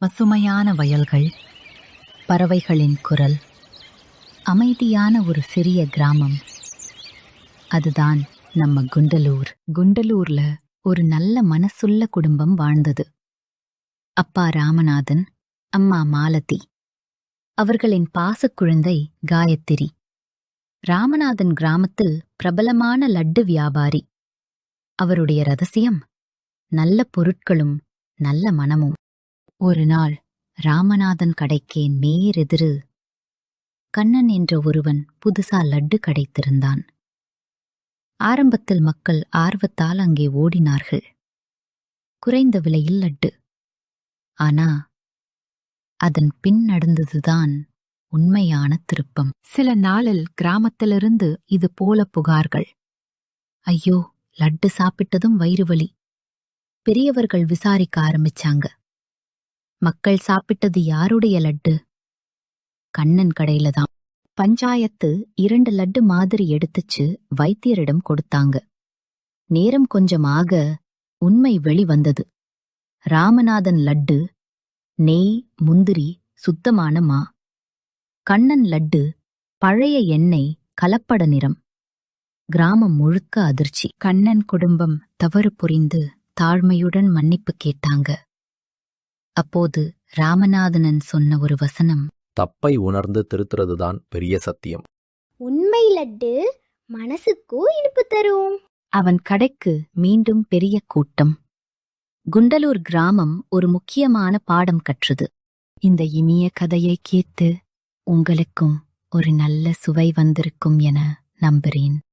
பசுமையான வயல்கள், பறவைகளின் குரல், அமைதியான ஒரு சிறிய கிராமம். அதுதான் நம்ம குண்டலூர். குண்டலூர்ல ஒரு நல்ல மனசுள்ள குடும்பம் வாழ்ந்தது. அப்பா ராமநாதன், அம்மா மாலதி. அவர்களின் பாசக்குழந்தை காயத்திரி. ராமநாதன் கிராமத்தில் பிரபலமான லட்டு வியாபாரி. அவருடைய ரகசியம் நல்ல பொருட்களும் நல்ல மனமும். ஒரு நாள் ராமநாதன் கடைக்கே நேரெதிரு கண்ணன் என்ற ஒருவன் புதுசா லட்டு கடைத்திருந்தான். ஆரம்பத்தில் மக்கள் ஆர்வத்தால் அங்கே ஓடினார்கள். குறைந்த விலையில் லட்டு. ஆனா அதன் பின் நடந்ததுதான் உண்மையான திருப்பம். சில நாளில் கிராமத்திலிருந்து இது போல புகார்கள். ஐயோ, லட்டு சாப்பிட்டதும் வயிறு வலி. பெரியவர்கள் விசாரிக்க ஆரம்பிச்சாங்க. மக்கள் சாப்பிட்டது யாருடைய லட்டு? கண்ணன் கடையில தான். பஞ்சாயத்து 2 லட்டு மாதிரி எடுத்துச்சு வைத்தியரிடம் கொடுத்தாங்க. நேரம் கொஞ்சமாக உண்மை வெளிவந்தது. ராமநாதன் லட்டு நெய், முந்திரி, சுத்தமான மா. கண்ணன் லட்டு பழைய எண்ணெய், கலப்பட நிறம். கிராமம் முழுக்க அதிர்ச்சி. கண்ணன் குடும்பம் தவறு புரிந்து தாழ்மையுடன் மன்னிப்பு கேட்டாங்க. அப்போது ராமநாதனன் சொன்ன ஒரு வசனம், தப்பை உணர்ந்து திருத்துறதுதான் பெரிய சத்தியம். உண்மை லட்டு மனசுக்கும் இனிப்பு தரும். அவன் கடைக்கு மீண்டும் பெரிய கூட்டம். குண்டலூர் கிராமம் ஒரு முக்கியமான பாடம் கற்றது. இந்த இனிய கதையை கேட்டு உங்களுக்கும் ஒரு நல்ல சுவை வந்திருக்கும் என நம்புறேன்.